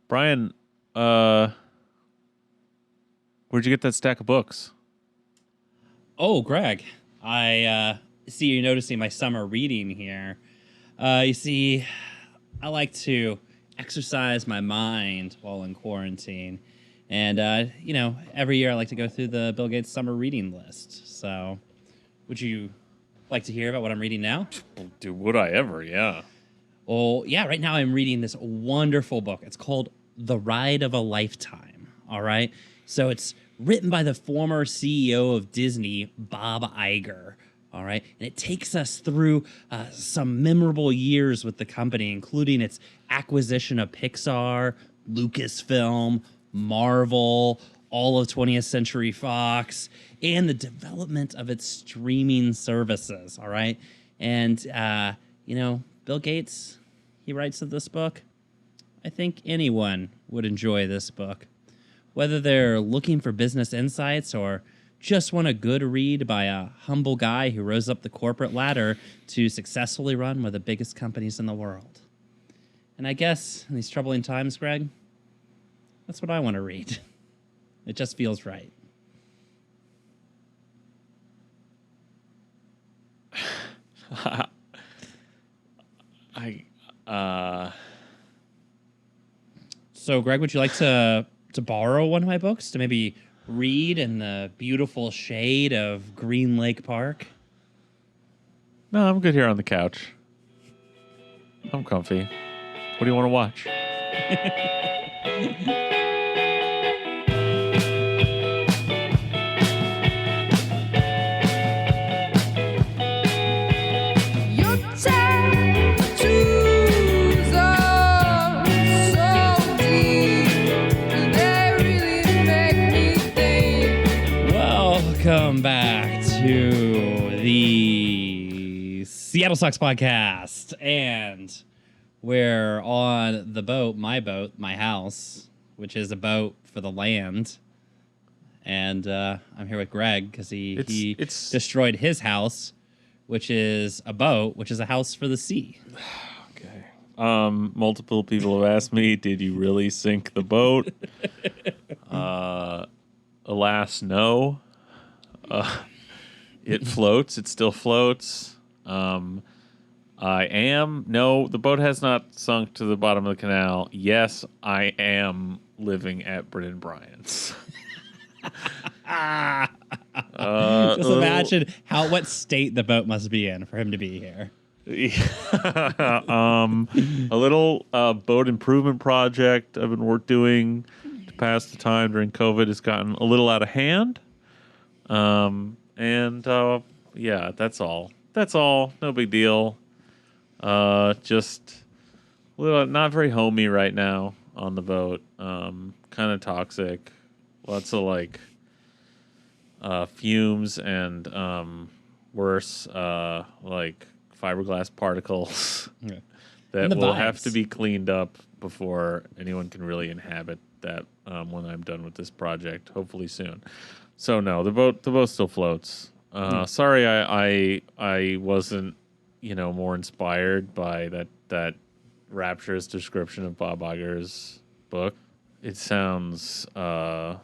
Brian, where'd you get that stack of books? Oh, Greg, I see you're noticing my summer reading here. You see, I like to exercise my mind while in quarantine. And, every year I like to go through the Bill Gates summer reading list. So, would you like to hear about what I'm reading now? Dude, would I ever? Yeah. Oh, yeah, right now I'm reading this wonderful book. It's called The Ride of a Lifetime, all right? So it's written by the former CEO of Disney, Bob Iger, all right? And it takes us through some memorable years with the company, including its acquisition of Pixar, Lucasfilm, Marvel, all of 20th Century Fox, and the development of its streaming services, all right? And, Bill Gates, he writes of this book. I think anyone would enjoy this book. Whether they're looking for business insights or just want a good read by a humble guy who rose up the corporate ladder to successfully run one of the biggest companies in the world. And I guess in these troubling times, Greg, that's what I want to read. It just feels right. So, Greg, would you like to borrow one of my books to maybe read in the beautiful shade of Green Lake Park? No, I'm good here on the couch. I'm comfy. What do you want to watch? Welcome back to the Seattle Sox podcast, and we're on the boat, my house, which is a boat for the land. And I'm here with Greg because he destroyed his house, which is a boat, which is a house for the sea. Okay. Multiple people have asked me, did you really sink the boat? Alas, no. It floats. It still floats. No, the boat has not sunk to the bottom of the canal. Yes, I am living at Brennan Bryant's. Just imagine what state the boat must be in for him to be here. A little boat improvement project I've been doing to pass the time during COVID has gotten a little out of hand. Yeah, that's all. No big deal. Just not very homey right now on the boat. Kind of toxic. Lots of fumes and worse fiberglass particles that will have to be cleaned up before anyone can really inhabit that when I'm done with this project, hopefully soon. So no, the boat still floats. Sorry, I wasn't more inspired by that rapturous description of Bob Iger's book. It sounds. I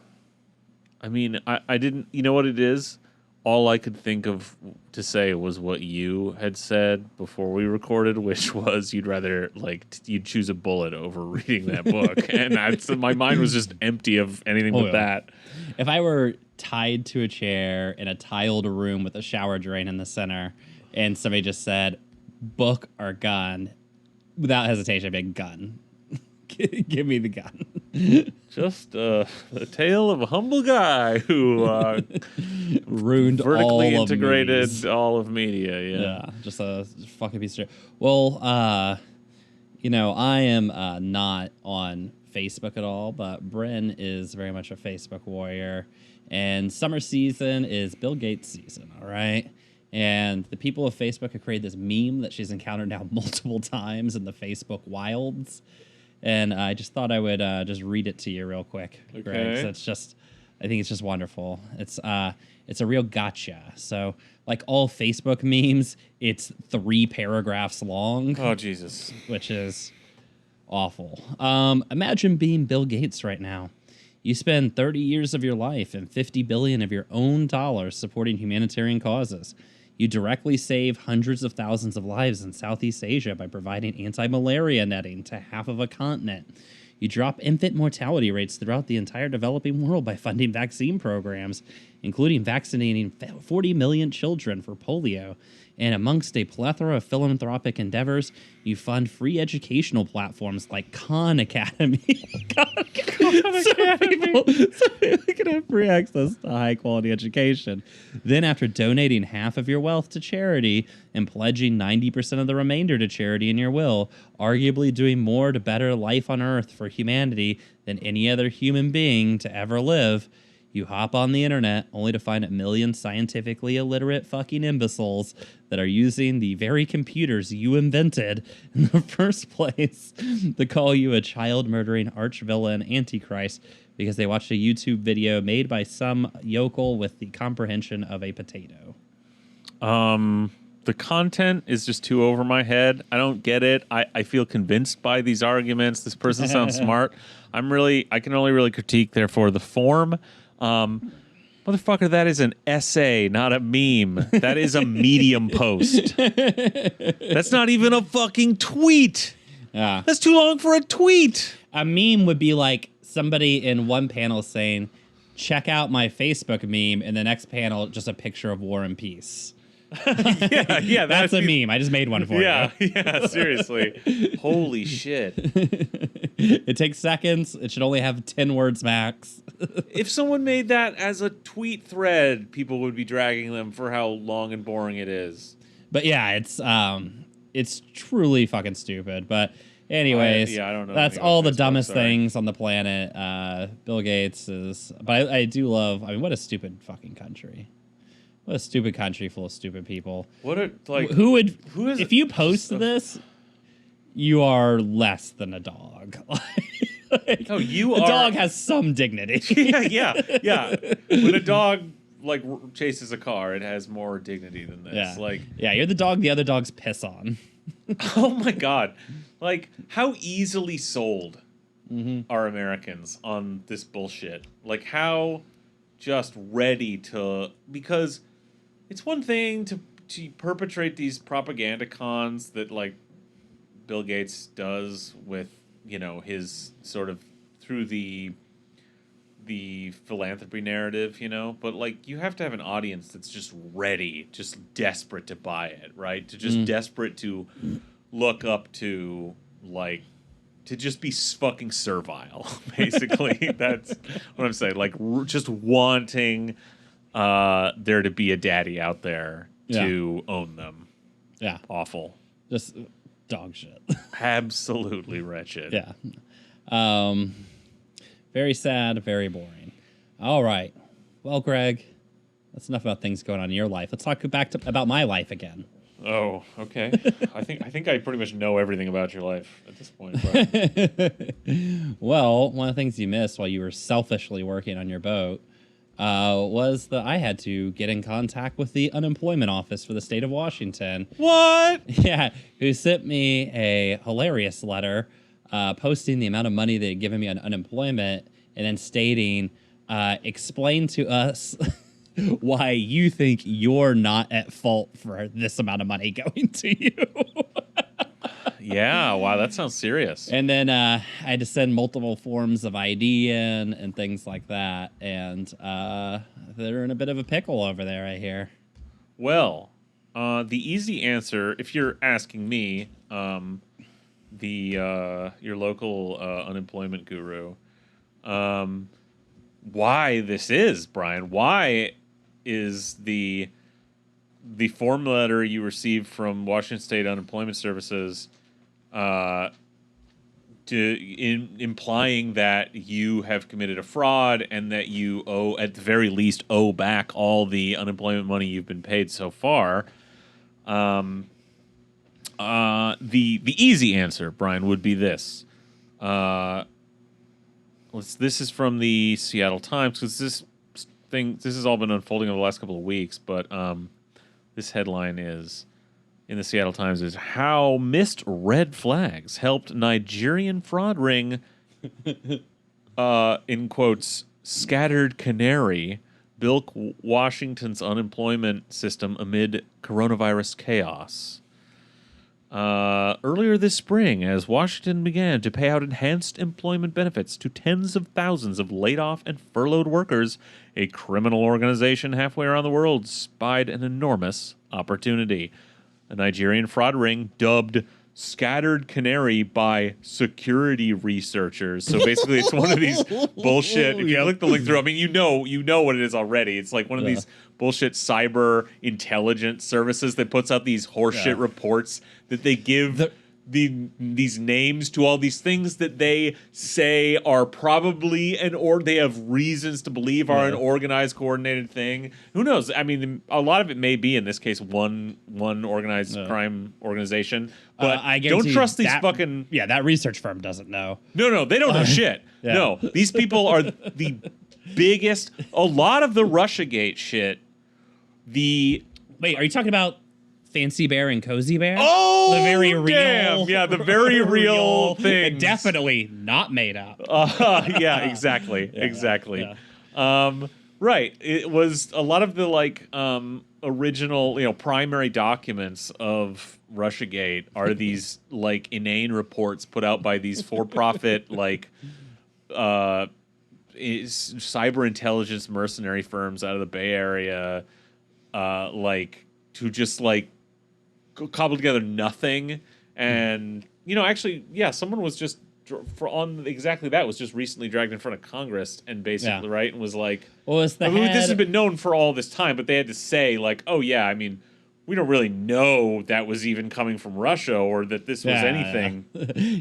didn't. You know what it is? All I could think of to say was what you had said before we recorded, which was you'd choose a bullet over reading that book, and my mind was just empty of anything but that. If I were tied to a chair in a tiled room with a shower drain in the center, and somebody just said, book or gun, without hesitation, I'd be like, gun. Give me the gun. Just the tale of a humble guy who ruined vertically all integrated all of media. Yeah, just a fucking piece of shit. Well, I am not on Facebook at all, but Bryn is very much a Facebook warrior. And summer season is Bill Gates season, all right? And the people of Facebook have created this meme that she's encountered now multiple times in the Facebook wilds. And I just thought I would just read it to you real quick, Greg. So I think it's just wonderful. It's a real gotcha. So like all Facebook memes, it's 3 paragraphs long. Oh, Jesus. Which is Awful. Imagine being Bill Gates right now. You spend 30 years of your life and 50 billion of your own dollars supporting humanitarian causes. You directly save hundreds of thousands of lives in Southeast Asia by providing anti-malaria netting to half of a continent. You drop infant mortality rates throughout the entire developing world by funding vaccine programs, including vaccinating 40 million children for polio. And amongst a plethora of philanthropic endeavors, you fund free educational platforms like Khan Academy. Khan Academy. So people can have free access to high-quality education. Then, after donating half of your wealth to charity and pledging 90% of the remainder to charity in your will, arguably doing more to better life on Earth for humanity than any other human being to ever live, you hop on the internet only to find a million scientifically illiterate fucking imbeciles that are using the very computers you invented in the first place to call you a child-murdering arch-villain antichrist because they watched a YouTube video made by some yokel with the comprehension of a potato. The content is just too over my head. I don't get it. I feel convinced by these arguments. This person sounds smart. I can only really critique, therefore, the form. Motherfucker, that is an essay, not a meme. That is a Medium post. That's not even a fucking tweet. That's too long for a tweet. A meme would be like somebody in one panel saying, check out my Facebook meme, and the next panel, just a picture of War and Peace. yeah, that's a meme. I just made one for you. Yeah, seriously. Holy shit. It takes seconds. It should only have 10 words max. If someone made that as a tweet thread, people would be dragging them for how long and boring it is. But yeah, it's truly fucking stupid. But anyways, I don't know. That's all the dumbest things on the planet. Bill Gates is, but I do love. I mean, what a stupid fucking country. What a stupid country full of stupid people. What a like who is if you post this, you are less than a dog. Like, you a are. dog has some dignity. yeah. When a dog like chases a car, it has more dignity than this. You're the dog the other dogs piss on. Oh my god. Like, how easily sold are Americans on this bullshit? Like, how just ready to, because it's one thing to perpetrate these propaganda cons that like Bill Gates does with, his sort of through the philanthropy narrative, but like you have to have an audience that's just ready, just desperate to buy it, right? To just desperate to look up to, like, to just be fucking servile, basically. That's what I'm saying. Like, just wanting there to be a daddy out there to own them. Yeah. Awful. Just dog shit. Absolutely wretched. Yeah. Very sad, very boring. All right. Well, Greg, that's enough about things going on in your life. Let's talk about my life again. Oh, okay. I think I pretty much know everything about your life at this point. But. Well, one of the things you missed while you were selfishly working on your boat was that I had to get in contact with the unemployment office for the state of Washington. What? Yeah, who sent me a hilarious letter posting the amount of money they had given me on unemployment and then stating, explain to us why you think you're not at fault for this amount of money going to you. Yeah, wow, that sounds serious. And then I had to send multiple forms of ID in and things like that. And they're in a bit of a pickle over there, I hear. Well, the easy answer, if you're asking me, your local unemployment guru, why this is, Brian, why is the form letter you received from Washington State Unemployment Services implying that you have committed a fraud and that you owe, at the very least, owe back all the unemployment money you've been paid so far. The easy answer, Brian, would be this. This is from the Seattle Times, because this has all been unfolding over the last couple of weeks, but this headline is, in the Seattle Times is how missed red flags helped Nigerian fraud ring, in quotes, scattered canary, bilk Washington's unemployment system amid coronavirus chaos. Earlier this spring, as Washington began to pay out enhanced employment benefits to tens of thousands of laid-off and furloughed workers, a criminal organization halfway around the world spied an enormous opportunity. A Nigerian fraud ring dubbed Scattered Canary by security researchers. So basically, it's one of these bullshit. If you click the link through, I mean, you know what it is already. It's like one of these bullshit cyber intelligence services that puts out these horseshit reports that they give these names to all these things that they say are probably they have reasons to believe are an organized, coordinated thing. Who knows? I mean, a lot of it may be in this case one organized crime organization, but I don't trust these fucking that research firm doesn't know. No, they don't know shit. Yeah. No, these people are the biggest. A lot of the Russiagate shit. Wait, are you talking about Fancy Bear and Cozy Bear? Oh, the very real, the very real thing. Definitely not made up. Yeah, exactly, exactly. Yeah. Right. It was a lot of the original, primary documents of Russiagate are these inane reports put out by these for-profit cyber intelligence mercenary firms out of the Bay Area, to just cobble together nothing. And someone was just was just recently dragged in front of Congress and basically right and was like, this has been known for all this time, but they had to say we don't really know that was even coming from Russia or that this was anything.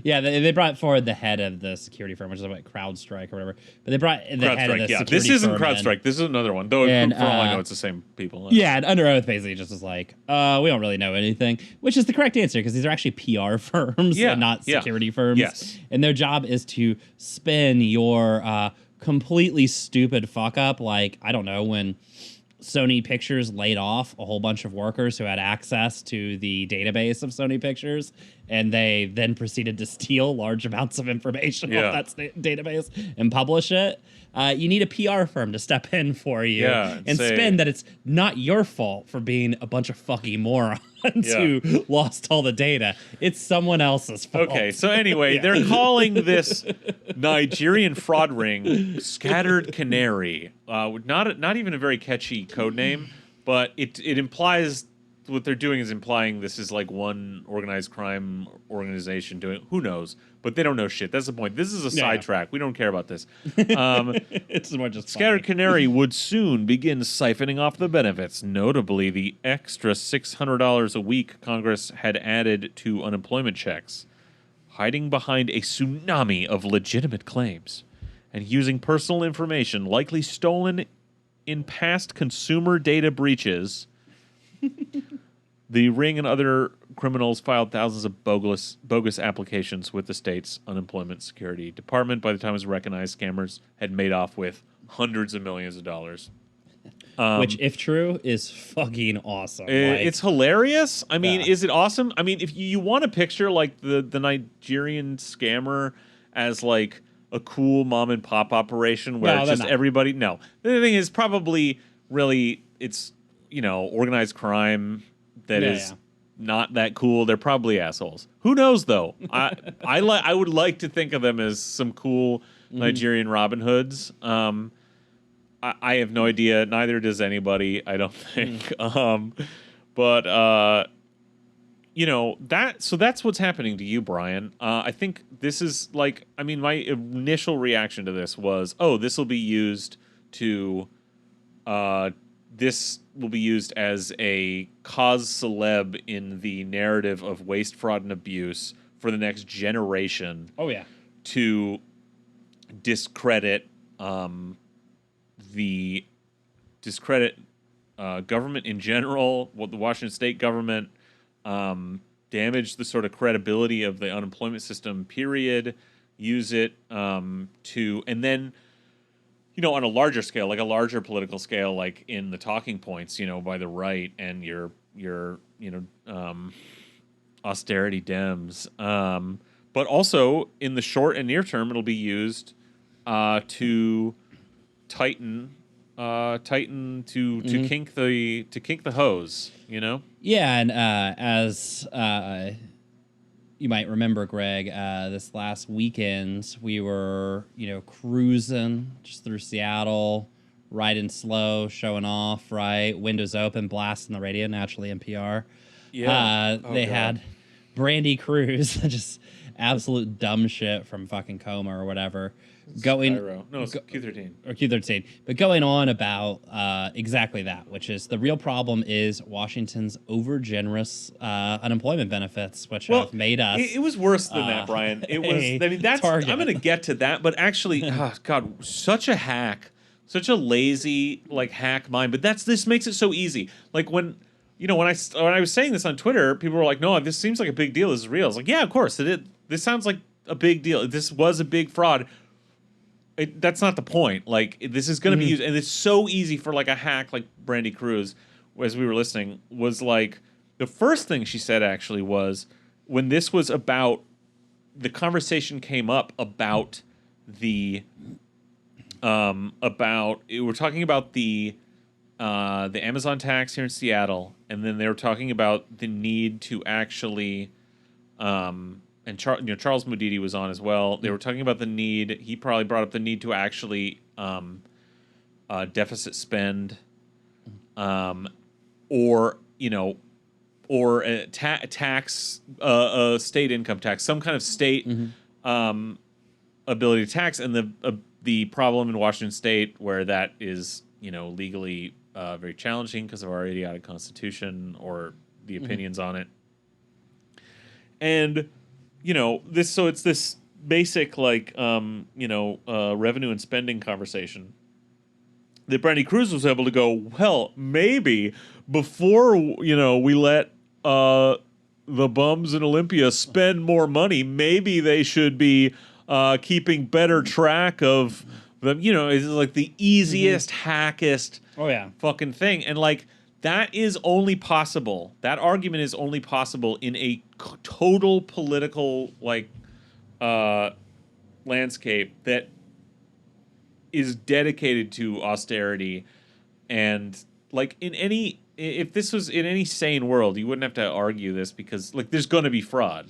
Yeah, they brought forward the head of the security firm, which is like CrowdStrike or whatever. But they brought the head of the security firm. This isn't CrowdStrike. This is another one. Though, for all I know, it's the same people. Yeah, and under oath, basically, just was like, we don't really know anything, which is the correct answer because these are actually PR firms and not security firms. Yes. And their job is to spin your completely stupid fuck up, like, I don't know, when Sony Pictures laid off a whole bunch of workers who had access to the database of Sony Pictures, and they then proceeded to steal large amounts of information off that database and publish it. You need a PR firm to step in for you and spin that it's not your fault for being a bunch of fucking morons who lost all the data. It's someone else's fault. Okay, so anyway, they're calling this Nigerian fraud ring Scattered Canary. Not even a very catchy code name, but it implies what they're doing is implying this is one organized crime organization doing. Who knows? But they don't know shit. That's the point. This is a sidetrack. We don't care about this. It's more just Scattered Canary would soon begin siphoning off the benefits, notably the extra $600 a week Congress had added to unemployment checks, hiding behind a tsunami of legitimate claims, and using personal information likely stolen in past consumer data breaches. The ring and other criminals filed thousands of bogus applications with the state's unemployment security department. By the time it was recognized, scammers had made off with hundreds of millions of dollars. Which, if true, is fucking awesome. It's hilarious. I mean, is it awesome? I mean, if you want to picture the Nigerian scammer as a cool mom and pop operation where it's just everybody. No, the thing is probably really it's organized crime that is not that cool. They're probably assholes. Who knows though? I would like to think of them as some cool Nigerian Robin Hoods. I have no idea. Neither does anybody, I don't think. But that's what's happening to you, Brian. I think this is my initial reaction to this was, this will be used to this will be used as a cause celeb in the narrative of waste, fraud, and abuse for the next generation. Oh, yeah. To discredit government in general, the Washington state government, damage the sort of credibility of the unemployment system, period, use it to, and then, on a larger scale, a larger political scale, in the talking points, by the right and your austerity Dems. But also in the short and near term, it'll be used to tighten to kink the hose. Yeah, and as you might remember, Greg, this last weekend we were cruising just through Seattle, riding slow, showing off, right, windows open, blasting the radio, naturally NPR. Yeah, they had Brandy Cruz, just absolute dumb shit from fucking Coma or whatever. It's Q13 or Q13, but going on about exactly that, which is the real problem is Washington's overgenerous unemployment benefits, which have made us. It was worse than that, Brian. It was. I mean, that's. Target. I'm going to get to that, but actually, God, such a hack, such a lazy hack mind. But this makes it so easy. Like when I was saying this on Twitter, people were like, "No, this seems like a big deal. This is real." I was like, "Yeah, of course it is. This sounds like a big deal. This was a big fraud." That's not the point. This is going to be used, and it's so easy for a hack like Brandy Cruz, as we were listening, was the first thing she said actually was when this was about the conversation came up about we're talking about the Amazon tax here in Seattle, and then they were talking about the need to actually and Charles Mudidi was on as well. They were talking about the need. He probably brought up the need to actually deficit spend, or a tax, state income tax, some kind of state ability to tax. And the problem in Washington State, where that is legally very challenging because of our idiotic constitution or the opinions on it, and it's this basic revenue and spending conversation that Brandy Cruz was able to go, well, maybe before we let the bums in Olympia spend more money, maybe they should be keeping better track of them. It's like the easiest, hackest fucking thing. And that is only possible. That argument is only possible in a total political landscape that is dedicated to austerity. And if this was in any sane world, you wouldn't have to argue this because there's going to be fraud.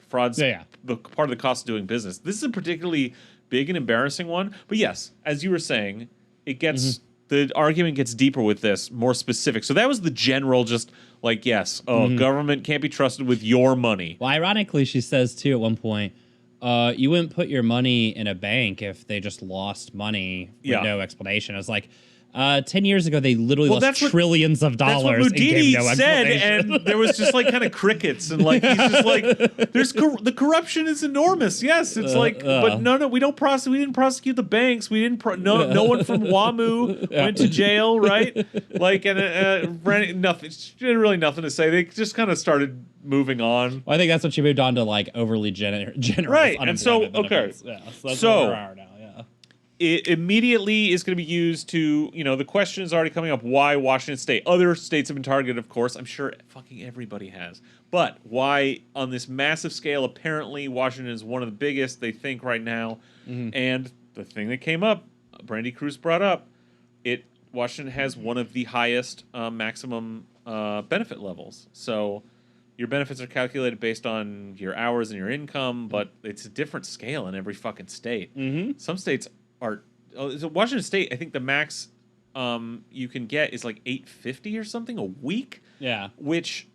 Fraud's the part of the cost of doing business. This is a particularly big and embarrassing one. But yes, as you were saying, it gets. The argument gets deeper with this, more specific. So that was the general government can't be trusted with your money. Well, ironically, she says, too, at one point, you wouldn't put your money in a bank if they just lost money with no explanation. I was like, 10 years ago, they literally lost trillions of dollars and gave no explanation. And there was just kind of crickets. And he's just the corruption is enormous. Yes, it's but no, we didn't prosecute the banks. We didn't, no one from WAMU went to jail, right? Nothing, she did really nothing to say. They just kind of started moving on. Well, I think that's what she moved on to, overly generous. Right, and so, okay. Yeah, so that's where we are now. It immediately is going to be used to, the question is already coming up, why Washington State? Other states have been targeted, of course. I'm sure fucking everybody has. But why, on this massive scale, apparently Washington is one of the biggest, they think, right now. And the thing that came up, Brandy Cruz brought up, Washington has one of the highest maximum benefit levels. So your benefits are calculated based on your hours and your income, but it's a different scale in every fucking state. Some states Washington State, I think the max you can get is $850 or something a week. Yeah. Which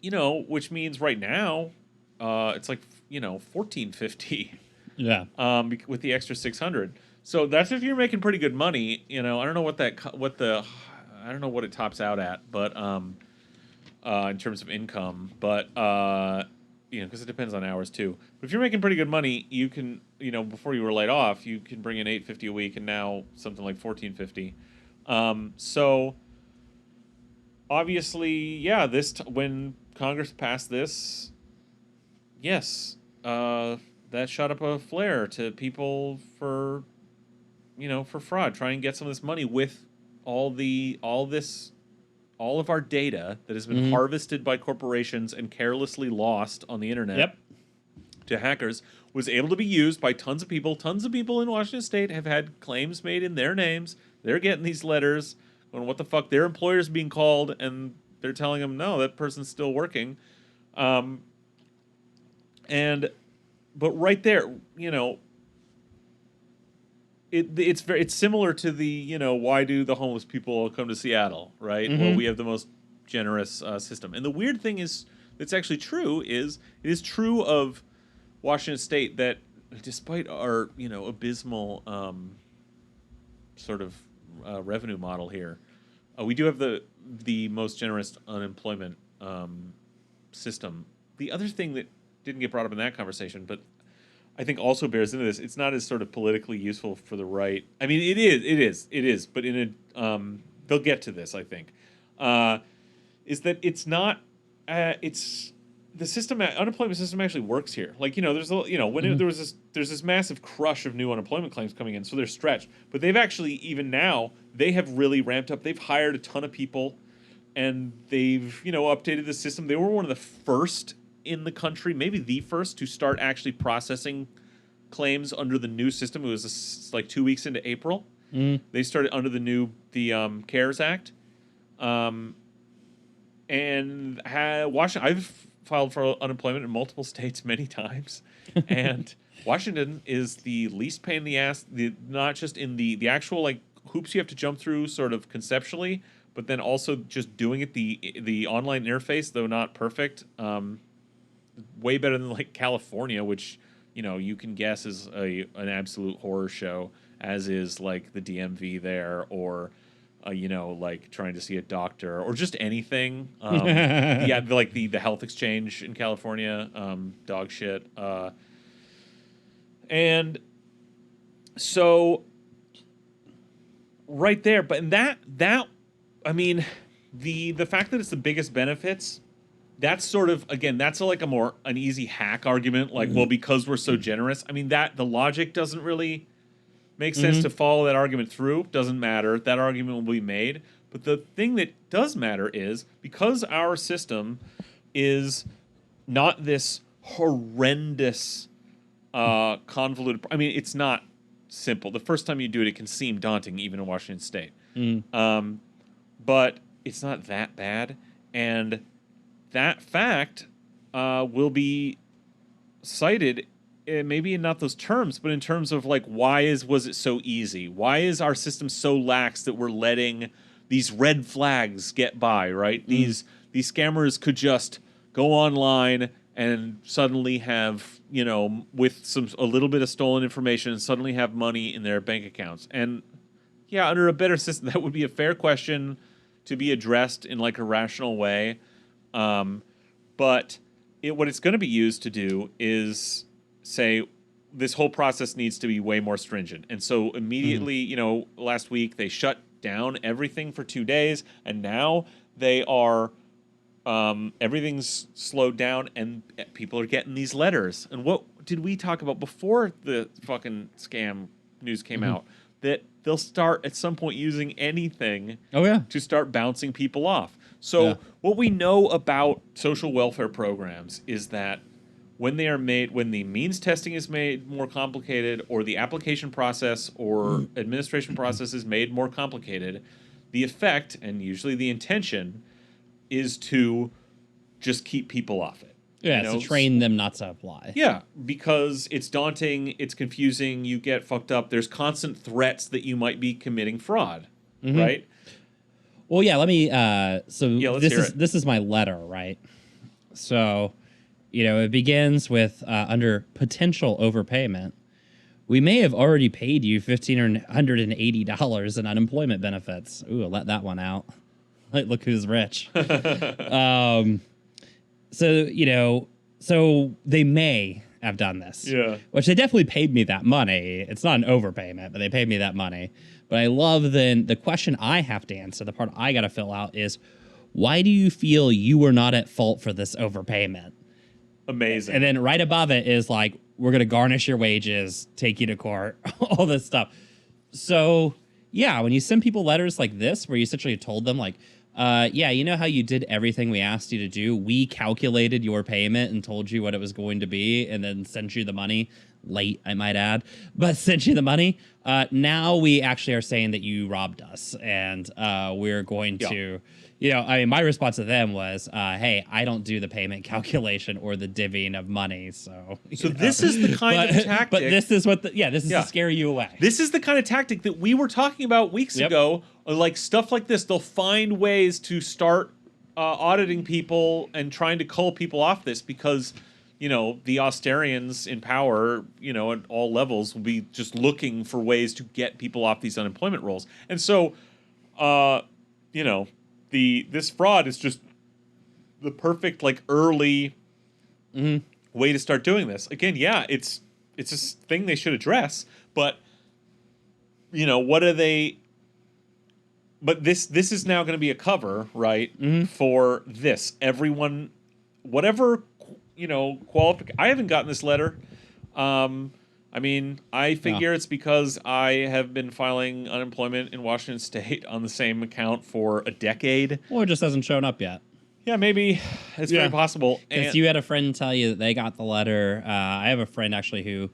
which means right now it's $1,450. Yeah. With the extra $600. So that's if you're making pretty good money. I don't know what it tops out at, but in terms of income, but because it depends on hours too. But if you're making pretty good money, you can, before you were laid off, you can bring in $850 a week, and now something like $1,450. So obviously, when Congress passed this, yes, that shot up a flare to people for fraud, try and get some of this money with all this all of our data that has been harvested by corporations and carelessly lost on the internet to hackers was able to be used by tons of people. Tons of people in Washington State have had claims made in their names. They're getting these letters on what the fuck their employer's being called, and they're telling them, no, that person's still working. But right there, you know, it's similar to the, you know, why do the homeless people come to Seattle, right? Well, we have the most generous system. And the weird thing is, that's actually true, is it is true of Washington State that despite our, you know, abysmal sort of revenue model here, we do have the most generous unemployment system. The other thing that didn't get brought up in that conversation, but I think also bears into this, it's not as sort of politically useful for the right. I mean, it is, but in a they'll get to this, I think, is that it's not it's the system, unemployment system actually works here. Like, you know, there's when there's this massive crush of new unemployment claims coming in, so they're stretched. But they've actually, even now, they have really ramped up. They've hired a ton of people, and they've, you know, updated the system. They were one of the first in the country, maybe the first, to start actually processing claims under the new system. It was like 2 weeks into April. They started under the CARES Act, and Washington. I've filed for unemployment in multiple states many times, and Washington is the least pain in the ass. Not just in the actual like hoops you have to jump through, sort of conceptually, but then also just doing it the online interface, though not perfect. Way better than like California, which, you know, you can guess is an absolute horror show, as is like the DMV there, or you know, like trying to see a doctor or just anything. Like the health exchange in California, dog shit. And so right there, but in that I mean, the fact that it's the biggest benefits, that's sort of, again, that's an easy hack argument. Like, well, because we're so generous. I mean, the logic doesn't really make sense to follow that argument through. Doesn't matter. That argument will be made. But the thing that does matter is, because our system is not this horrendous, convoluted. I mean, it's not simple. The first time you do it, it can seem daunting, even in Washington State. But it's not that bad. And that fact will be cited, maybe in not those terms, but in terms of like, was it so easy? Why is our system so lax that we're letting these red flags get by, right? These scammers could just go online and suddenly have, you know, with a little bit of stolen information, and suddenly have money in their bank accounts. And yeah, under a better system, that would be a fair question to be addressed in like a rational way. But what it's going to be used to do is say this whole process needs to be way more stringent. And so immediately, you know, last week they shut down everything for 2 days, and now they are everything's slowed down, and people are getting these letters. And what did we talk about before the fucking scam news came out? That they'll start at some point using anything to start bouncing people off. So what we know about social welfare programs is that when the means testing is made more complicated, or the application process or administration process is made more complicated, the effect, and usually the intention, is to just keep people off it. Yeah, to train them not to apply. Yeah, because it's daunting, it's confusing, you get fucked up, there's constant threats that you might be committing fraud, right? Well, yeah, let me this is my letter, right? So, you know, it begins with under potential overpayment. We may have already paid you $1,580 in unemployment benefits. Ooh, I'll let that one out. Like, look who's rich. So, you know, so they may have done this. Yeah. Which they definitely paid me that money. It's not an overpayment, but they paid me that money. But I love then the question I have to answer, the part I got to fill out is, why do you feel you were not at fault for this overpayment? Amazing. And then right above it is like, we're going to garnish your wages, take you to court, all this stuff. So, yeah, when you send people letters like this, where you essentially told them like, Yeah, you know how you did everything we asked you to do? We calculated your payment and told you what it was going to be and then sent you the money. Late, I might add, but sent you the money. Now we actually are saying that you robbed us, and we're going to, I mean, my response to them was, hey, I don't do the payment calculation or the divvying of money. So this is the kind of tactic. But this is what this is to scare you away. This is the kind of tactic that we were talking about weeks ago. Like stuff like this, they'll find ways to start auditing people and trying to cull people off this because, the Austerians in power, at all levels will be just looking for ways to get people off these unemployment rolls. And so, this fraud is just the perfect early way to start doing this. Again, it's a thing they should address, but what are they? But this is now going to be a cover, right? For this, everyone, whatever I haven't gotten this letter. I mean, I figure it's because I have been filing unemployment in Washington State on the same account for a decade. Or it just hasn't shown up yet. Yeah, maybe. It's very possible. Because you had a friend tell you that they got the letter. I have a friend, actually, who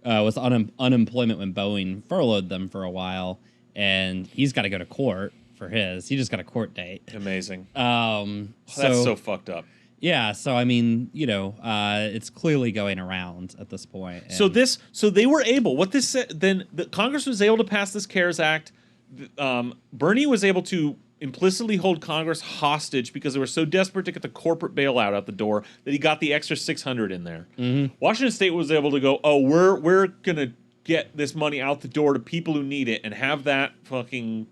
was unemployment when Boeing furloughed them for a while, and he's got to go to court for his. He just got a court date. Amazing. That's so fucked up. Yeah, so I mean, it's clearly going around at this point. So they were able. What this said, then the Congress was able to pass this CARES Act. Bernie was able to implicitly hold Congress hostage because they were so desperate to get the corporate bailout out the door that he got the extra $600 in there. Washington State was able to go, oh, we're gonna get this money out the door to people who need it and have that fucking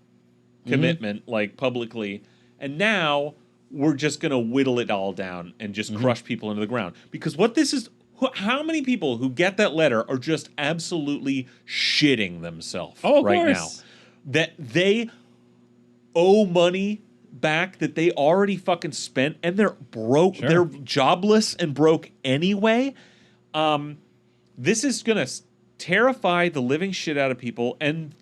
commitment publicly, and now we're just going to whittle it all down and just crush people into the ground. Because what this is, how many people who get that letter are just absolutely shitting themselves right now? That they owe money back that they already fucking spent and they're broke, they're jobless and broke anyway. This is going to terrify the living shit out of people, and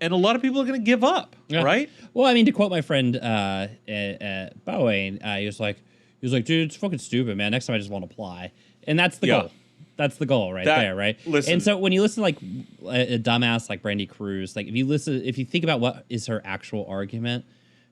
a lot of people are going to give up, right? Well, I mean, to quote my friend at Boeing, he was like, dude, it's fucking stupid, man. Next time I just won't apply. And that's the goal. That's the goal there, right? Listen. And so when you listen to a dumbass like Brandy Cruz, if you think about what is her actual argument,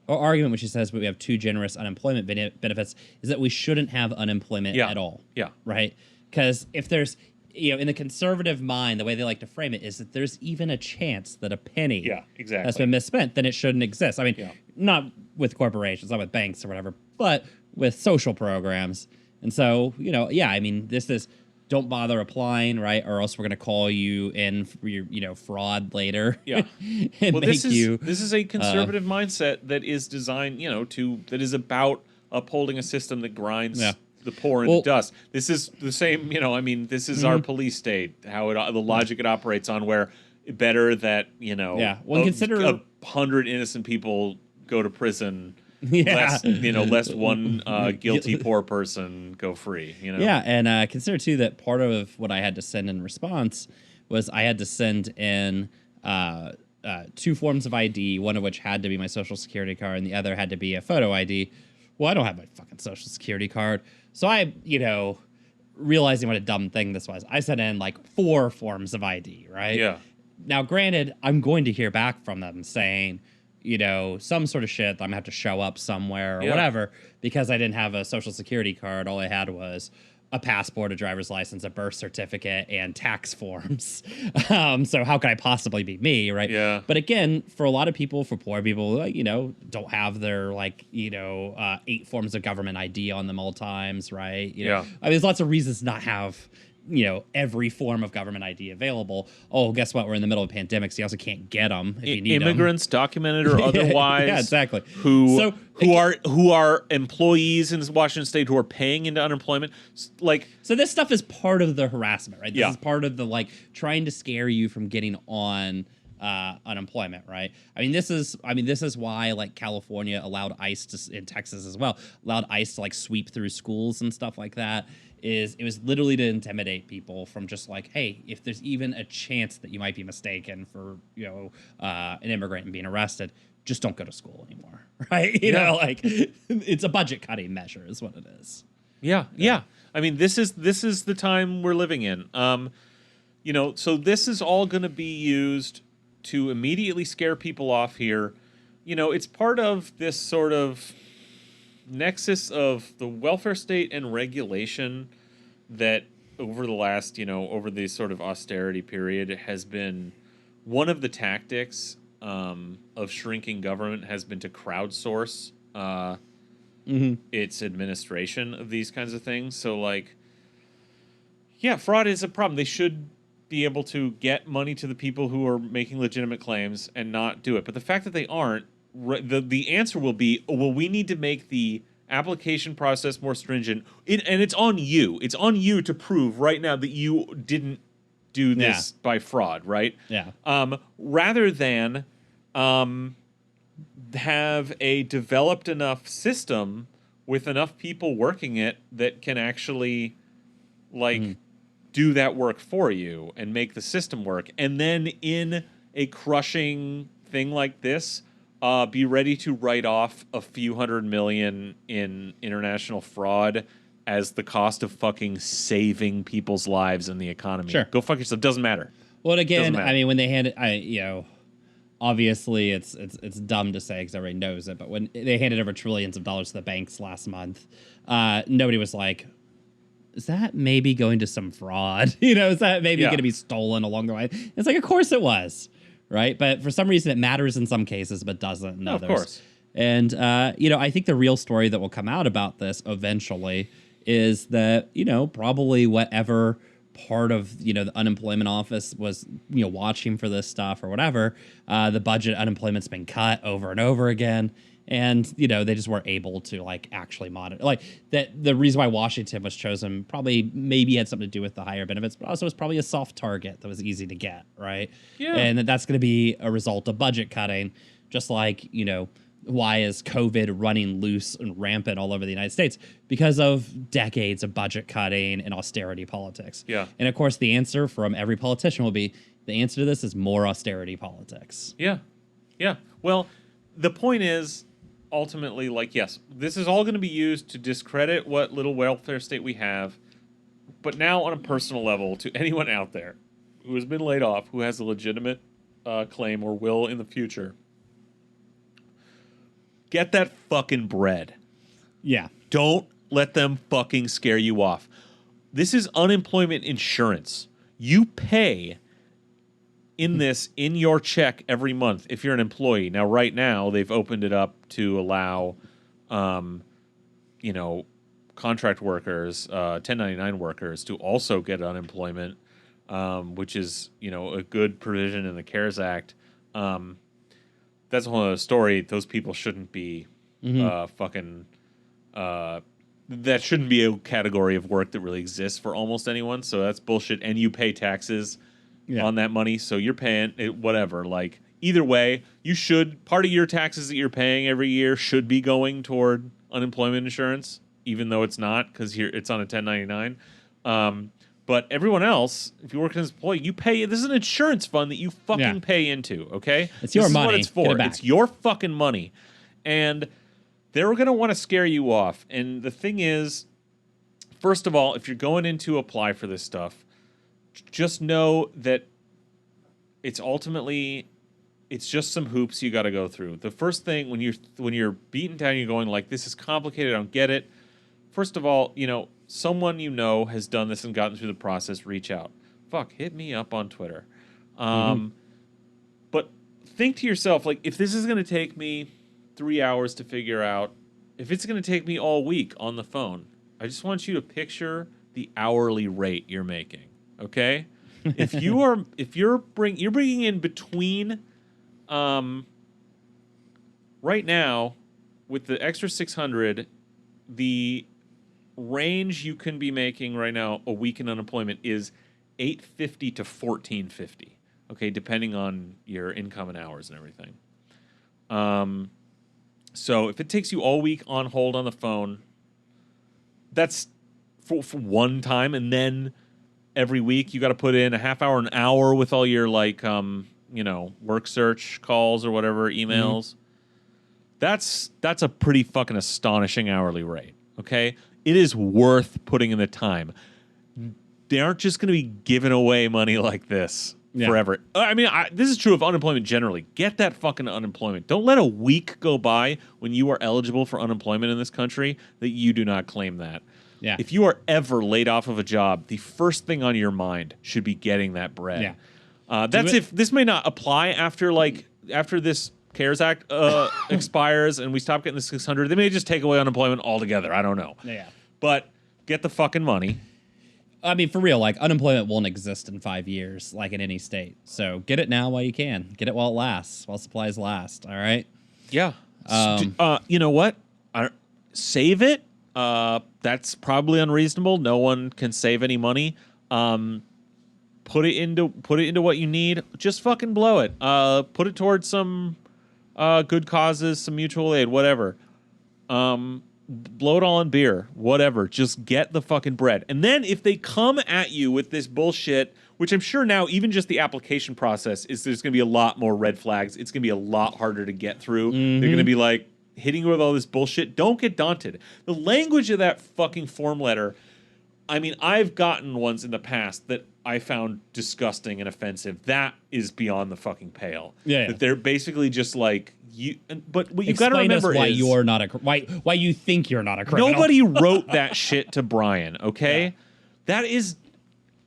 when she says we have too generous unemployment benefits, is that we shouldn't have unemployment at all. Yeah. Right? Because if there's, in the conservative mind, the way they like to frame it is that there's even a chance that a penny that's been misspent, then it shouldn't exist. I mean, not with corporations, not with banks or whatever, but with social programs. And so, I mean, this is don't bother applying, right? Or else we're going to call you in for your, fraud later. Yeah. This is a conservative mindset that is designed, that is about upholding a system that grinds the poor into dust. This is the same, this is our police state, how the logic it operates on, where better that, consider 100 innocent people go to prison, lest one guilty poor person go free, Yeah, and consider too that part of what I had to send in response was I had to send in 2 forms of ID, one of which had to be my social security card and the other had to be a photo ID. Well, I don't have my fucking social security card. So I, realizing what a dumb thing this was, I sent in 4 forms of ID, right? Yeah. Now, granted, I'm going to hear back from them saying, some sort of shit that I'm going to have to show up somewhere or whatever because I didn't have a social security card. All I had was a passport, a driver's license, a birth certificate, and tax forms. So how could I possibly be me, right? Yeah. But again, for a lot of people, for poor people, don't have their 8 forms of government ID on them all times, right? I mean, there's lots of reasons to not have every form of government ID available. Oh, guess what? We're in the middle of a pandemic, so you also can't get them if you need immigrants, documented or otherwise. Yeah, exactly. Who are employees in Washington State who are paying into unemployment. So this stuff is part of the harassment, right? This is part of the trying to scare you from getting on unemployment, right? I mean, this is why California allowed ICE to, in Texas as well, allowed ICE to sweep through schools and stuff like that. It was literally to intimidate people from just hey, if there's even a chance that you might be mistaken for an immigrant and being arrested, just don't go to school anymore, right? You know, like it's a budget cutting measure is what it is. Yeah. I mean, this is the time we're living in. You know, so this is all going to be used to immediately scare people off here. You know, it's part of this sort of nexus of the welfare state and regulation that over the last, over the sort of austerity period has been one of the tactics of shrinking government has been to crowdsource its administration of these kinds of things. So, like, yeah, fraud is a problem. They should be able to get money to the people who are making legitimate claims and not do it. But the fact that they aren't, the answer will be, well, we need to make the application process more stringent. And it's on you. It's on you to prove right now that you didn't do this by fraud, right? Yeah. Rather than have a developed enough system with enough people working it that can actually, like, do that work for you and make the system work. And then in a crushing thing like this, be ready to write off a few $100 million in international fraud as the cost of fucking saving people's lives in the economy. Sure. Go fuck yourself. Doesn't matter. Well, again, I mean, when they handed, obviously it's dumb to say because everybody knows it, but when they handed over trillions of dollars to the banks last month, nobody was like, is that maybe going to some fraud? Is that maybe going to be stolen along the way? It's like, of course it was, right? But for some reason it matters in some cases, but doesn't in others. Of course. And, I think the real story that will come out about this eventually is that, probably whatever part of, the unemployment office was, watching for this stuff or whatever, the budget unemployment's been cut over and over again. And, they just weren't able to, like, actually monitor. Like, that the reason why Washington was chosen probably maybe had something to do with the higher benefits, but also was probably a soft target that was easy to get, right? Yeah. And that's going to be a result of budget cutting, just like, why is COVID running loose and rampant all over the United States? Because of decades of budget cutting and austerity politics. Yeah. And, of course, the answer from every politician will be, the answer to this is more austerity politics. Yeah. Yeah. Well, the point is, ultimately, like, yes, this is all going to be used to discredit what little welfare state we have. But now on a personal level, to anyone out there who has been laid off, who has a legitimate claim or will in the future, get that fucking bread. Yeah. Don't let them fucking scare you off. This is unemployment insurance. You pay in this in your check every month if you're an employee. Now, right now, they've opened it up to allow, contract workers, 1099 workers to also get unemployment, which is, a good provision in the CARES Act. That's a whole other story. Those people shouldn't be that shouldn't be a category of work that really exists for almost anyone. So that's bullshit. And you pay taxes on that money. So you're paying it, whatever. Like, either way, part of your taxes that you're paying every year should be going toward unemployment insurance, even though it's not, because it's on a 1099. But everyone else, if you work as an employee, you pay. This is an insurance fund that you fucking pay into, okay? It's your money. This is what it's for. It's your fucking money. And they're going to want to scare you off. And the thing is, first of all, if you're going in to apply for this stuff, just know that it's just some hoops you got to go through. The first thing, when you're beaten down, you're going like, this is complicated, I don't get it. First of all, someone has done this and gotten through the process, reach out. Hit me up on Twitter. But think to yourself, like, if this is going to take me 3 hours to figure out, if it's going to take me all week on the phone, I just want you to picture the hourly rate you're making, okay? If you're bringing in between, right now, with the extra 600, the range you can be making right now a week in unemployment is $850 to $1,450. Okay, depending on your income and hours and everything. So if it takes you all week on hold on the phone, that's for one time, and then every week you got to put in a half hour, an hour with all your work search calls or whatever, emails. That's a pretty fucking astonishing hourly rate. Okay, it is worth putting in the time. They aren't just going to be giving away money like this forever. I mean, this is true of unemployment generally. Get that fucking unemployment. Don't let a week go by when you are eligible for unemployment in this country that you do not claim that. Yeah. If you are ever laid off of a job, the first thing on your mind should be getting that bread. Yeah. That's if this may not apply after this CARES Act expires and we stop getting the 600. They may just take away unemployment altogether. I don't know. Yeah. But get the fucking money. I mean, for real, like, unemployment won't exist in 5 years, like in any state. So get it now while you can. Get it while it lasts, while supplies last. All right? Yeah. You know what? Save it. That's probably unreasonable. No one can save any money. Put it into what you need. Just fucking blow it. Put it towards some good causes, some mutual aid, whatever. Blow it all on beer, whatever. Just get the fucking bread. And then if they come at you with this bullshit, which I'm sure now even just the application process is there's going to be a lot more red flags. It's going to be a lot harder to get through. They're going to be like hitting you with all this bullshit. Don't get daunted. The language of that fucking form letter, I mean, I've gotten ones in the past that I found disgusting and offensive. That is beyond the fucking pale. Yeah. That they're basically just like you. But what you got to remember why is you're not why you think you're not a criminal. Nobody wrote that shit to Brian. Okay, that is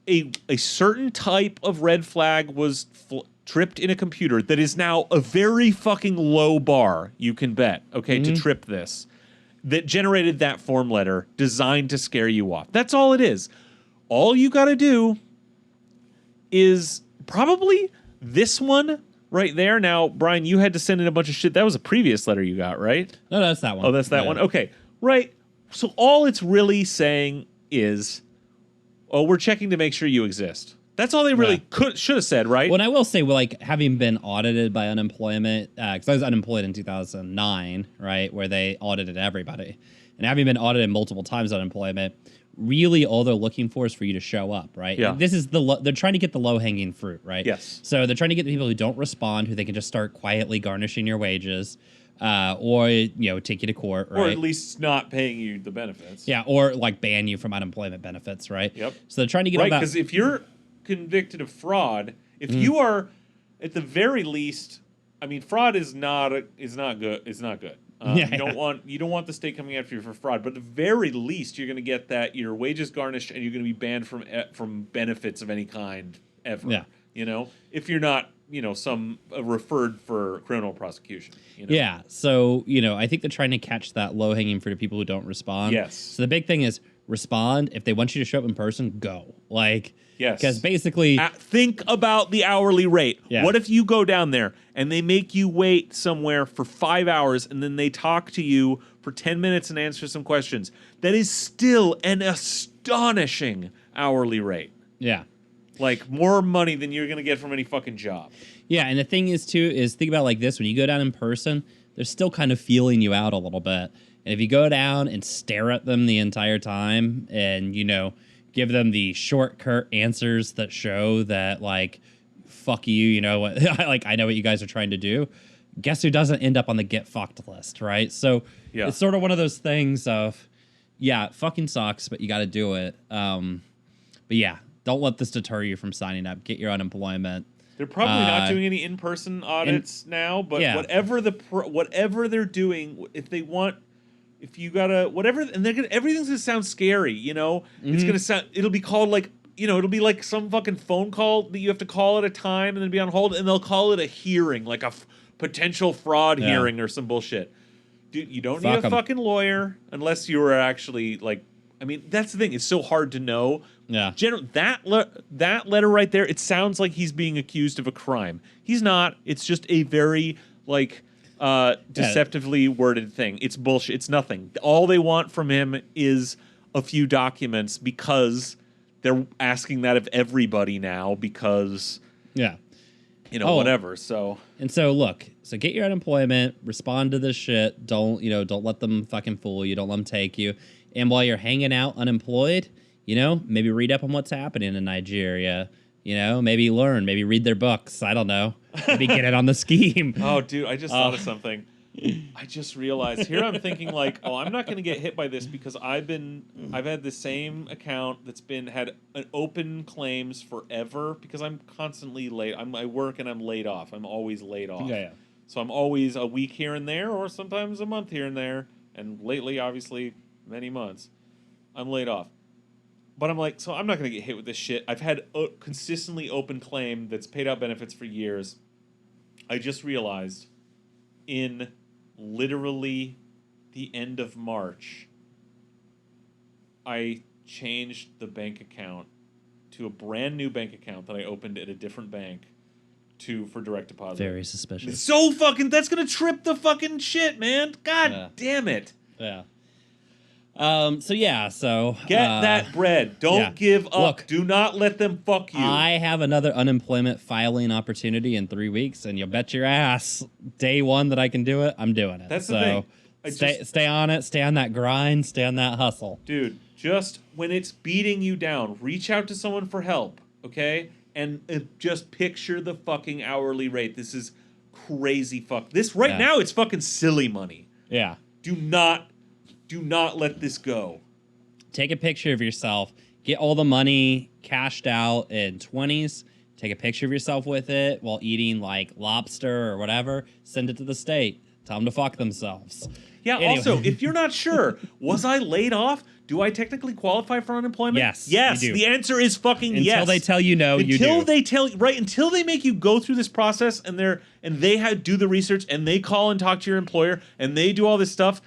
a certain type of red flag was tripped in a computer that is now a very fucking low bar. You can bet. Okay, to trip this. That generated that form letter designed to scare you off. That's all it is. All you got to do is probably this one right there. Now, Brian, you had to send in a bunch of shit. That was a previous letter you got, right? No, that's that one. Oh, that's that one? Okay, right. So all it's really saying is, oh, we're checking to make sure you exist. That's all they really should have said, right? Well, and I will say, like, having been audited by unemployment, because I was unemployed in 2009, right, where they audited everybody, and having been audited multiple times on unemployment, really all they're looking for is for you to show up, right? Yeah. And this is they're trying to get the low-hanging fruit, right? Yes. So they're trying to get the people who don't respond, who they can just start quietly garnishing your wages, or, take you to court, right? Or at least not paying you the benefits. Yeah, or, like, ban you from unemployment benefits, right? Yep. So they're trying to get all that. Right, because if you're convicted of fraud, if you are at the very least, I mean, fraud is not good. You don't want the state coming after you for fraud, but at the very least, you're going to get that your wages garnished and you're going to be banned from benefits of any kind ever. Yeah. If you're not, some referred for criminal prosecution. Yeah. So, I think they're trying to catch that low hanging fruit of people who don't respond. Yes. So the big thing is respond. If they want you to show up in person, go. Yes. Because basically, think about the hourly rate. Yeah. What if you go down there and they make you wait somewhere for 5 hours and then they talk to you for 10 minutes and answer some questions? That is still an astonishing hourly rate. Yeah. Like more money than you're going to get from any fucking job. Yeah. And the thing is, too, is think about it like this. When you go down in person, they're still kind of feeling you out a little bit. And if you go down and stare at them the entire time and, give them the short, curt answers that show that, like, fuck you, I know what you guys are trying to do. Guess who doesn't end up on the get fucked list, right? So it's sort of one of those things of, it fucking sucks, but you got to do it. But yeah, don't let this deter you from signing up. Get your unemployment. They're probably not doing any in-person audits now, but whatever they're doing, if they want. If you gotta whatever, and everything's gonna sound scary, It's gonna sound. It'll be called like, it'll be like some fucking phone call that you have to call at a time and then be on hold, and they'll call it a hearing, like a potential fraud hearing or some bullshit. Dude, you don't need a fucking lawyer unless you are actually like. I mean, that's the thing. It's so hard to know. Yeah. That letter right there. It sounds like he's being accused of a crime. He's not. It's just a very deceptively worded thing. It's bullshit. It's nothing. All they want from him is a few documents because they're asking that of everybody now because whatever. So look, get your unemployment, respond to this shit. Don't let them fucking fool you. Don't let them take you. And while you're hanging out unemployed, maybe read up on what's happening in Nigeria. Maybe learn, maybe read their books. I don't know. Maybe get in on the scheme. Oh, dude, I just thought of something. I just realized here I'm thinking like, oh, I'm not going to get hit by this because I've had the same account that's had an open claims forever because I'm constantly late. I work and I'm laid off. I'm always laid off. Yeah. So I'm always a week here and there, or sometimes a month here and there. And lately, obviously, many months, I'm laid off. But I'm like, so I'm not going to get hit with this shit. I've had a consistently open claim that's paid out benefits for years. I just realized in literally the end of March, I changed the bank account to a brand new bank account that I opened at a different bank for direct deposit. Very suspicious. It's so fucking, that's going to trip the fucking shit, man. God damn it. Yeah. So get that bread. Don't give up. Look, do not let them fuck you. I have another unemployment filing opportunity in 3 weeks, and you'll bet your ass day one that I can do it, I'm doing it. That's the thing. Stay on it, stay on that grind, stay on that hustle. Dude, just when it's beating you down, reach out to someone for help, okay? And just picture the fucking hourly rate. This is crazy fuck. This right now, it's fucking silly money. Yeah. Do not let this go. Take a picture of yourself. Get all the money cashed out in 20s. Take a picture of yourself with it while eating like lobster or whatever. Send it to the state. Tell them to fuck themselves. Yeah, anyway. Also, if you're not sure, was I laid off? Do I technically qualify for unemployment? Yes. Yes. The answer is fucking yes. Until they tell you no, you do. Until they make you go through this process and they do the research and they call and talk to your employer and they do all this stuff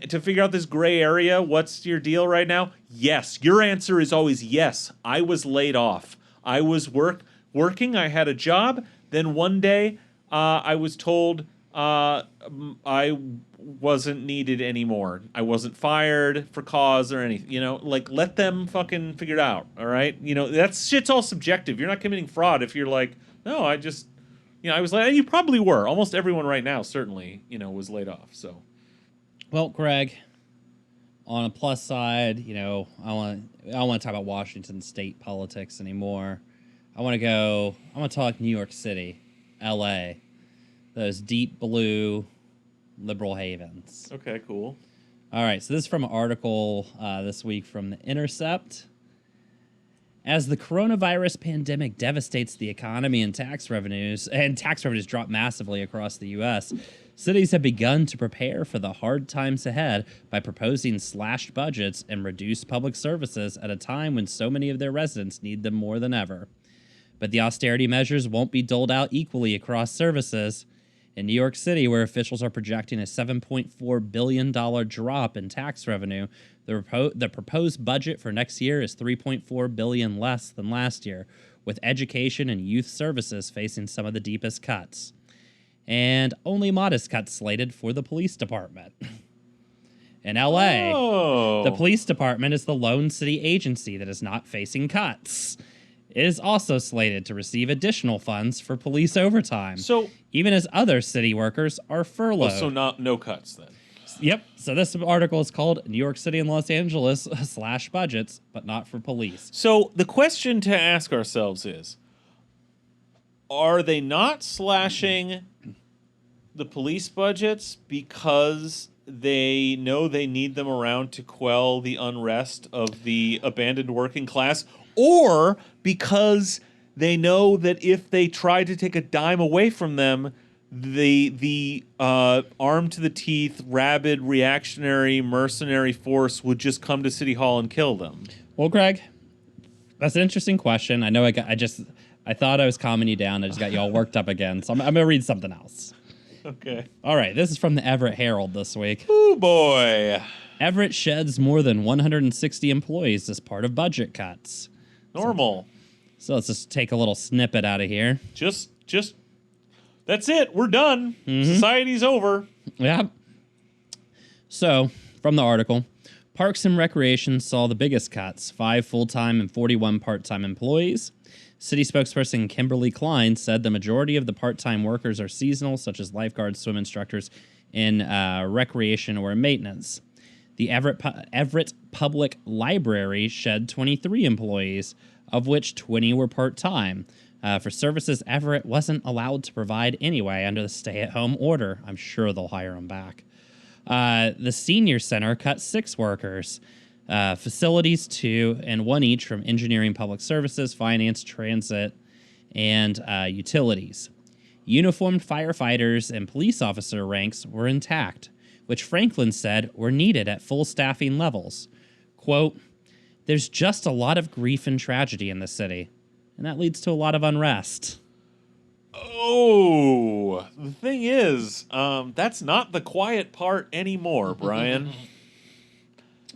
to figure out this gray area. What's your deal right now? Yes. Your answer is always yes. I was laid off. I was working. I had a job. Then one day I was told I wasn't needed anymore. I wasn't fired for cause or anything. You know, like let them fucking figure it out. All right. You know, that shit's all subjective. You're not committing fraud if you're like, no, I just, I was laid. And you probably were. Almost everyone right now certainly, was laid off. So. Well, Greg, on a plus side, I don't want to talk about Washington state politics anymore. I want to talk New York City, LA, those deep blue liberal havens. Okay, cool. All right, so this is from an article this week from The Intercept. As the coronavirus pandemic devastates the economy and tax revenues drop massively across the U.S., cities have begun to prepare for the hard times ahead by proposing slashed budgets and reduced public services at a time when so many of their residents need them more than ever. But the austerity measures won't be doled out equally across services. In New York City, where officials are projecting a $7.4 billion drop in tax revenue, the proposed budget for next year is $3.4 billion less than last year, with education and youth services facing some of the deepest cuts. And only modest cuts slated for the police department. In LA, the police department is the lone city agency that is not facing cuts. It is also slated to receive additional funds for police overtime, even as other city workers are furloughed. So no cuts then. Yep. So this article is called New York City and Los Angeles / budgets, but not for police. So the question to ask ourselves is, are they not slashing the police budgets because they know they need them around to quell the unrest of the abandoned working class? Or because they know that if they try to take a dime away from them, the armed to the teeth, rabid, reactionary, mercenary force would just come to City Hall and kill them? Well, Greg, that's an interesting question. I know I thought I was calming you down. I just got you all worked up again. So I'm going to read something else. Okay. All right. This is from the Everett Herald this week. Oh, boy. Everett sheds more than 160 employees as part of budget cuts. Normal. So let's just take a little snippet out of here. Just that's it. We're done. Mm-hmm. Society's over. Yeah. So, from the article, Parks and Recreation saw the biggest cuts, 5 full-time and 41 part-time employees. City spokesperson Kimberly Klein said the majority of the part-time workers are seasonal, such as lifeguards, swim instructors, in recreation or maintenance. The Everett Public Library shed 23 employees, of which 20 were part-time. for services Everett wasn't allowed to provide anyway under the stay-at-home order. I'm sure they'll hire him back. The senior center cut 6 workers. Facilities 2 and 1 each from engineering, public services, finance, transit, and utilities. Uniformed firefighters and police officer ranks were intact, which Franklin said were needed at full staffing levels. Quote, "There's just a lot of grief and tragedy in the city, and that leads to a lot of unrest." Oh, the thing is, that's not the quiet part anymore, Brian.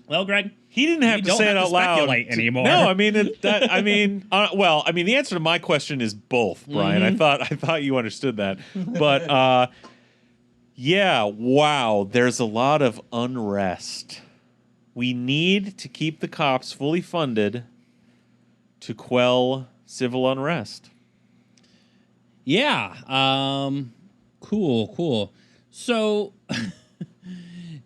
Well, Greg, he didn't have to say it out loud anymore. No, I mean, the answer to my question is both, Brian. I thought you understood that, but yeah, wow, there's a lot of unrest. We need to keep the cops fully funded to quell civil unrest. Yeah. Cool. So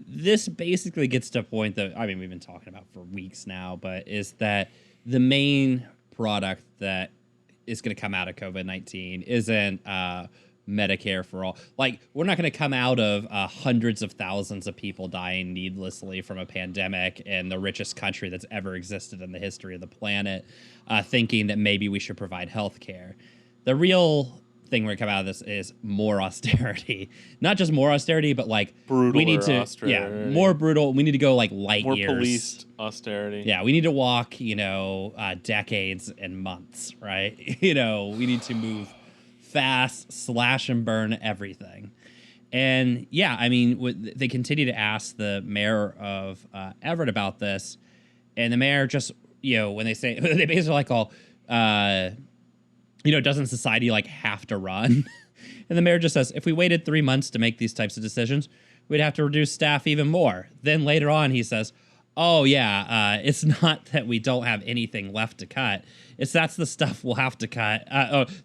this basically gets to a point that, I mean, we've been talking about for weeks now, but is that the main product that is going to come out of COVID-19 isn't Medicare for all. Like, we're not going to come out of hundreds of thousands of people dying needlessly from a pandemic in the richest country that's ever existed in the history of the planet, thinking that maybe we should provide health care. The real thing we're gonna come out of this is more austerity. Not just more austerity, but like brutal. We need to, austerity. More brutal. We need to go like light more years. Policed austerity. Yeah, we need to walk, decades and months, right? We need to move fast, slash and burn everything. And yeah, I mean, they continue to ask the mayor of Everett about this, and the mayor just, when they say they basically like all. Doesn't society like have to run? And the mayor just says, if we waited 3 months to make these types of decisions, we'd have to reduce staff even more. Then later on, he says, oh, yeah, it's not that we don't have anything left to cut. That's the stuff we'll have to cut.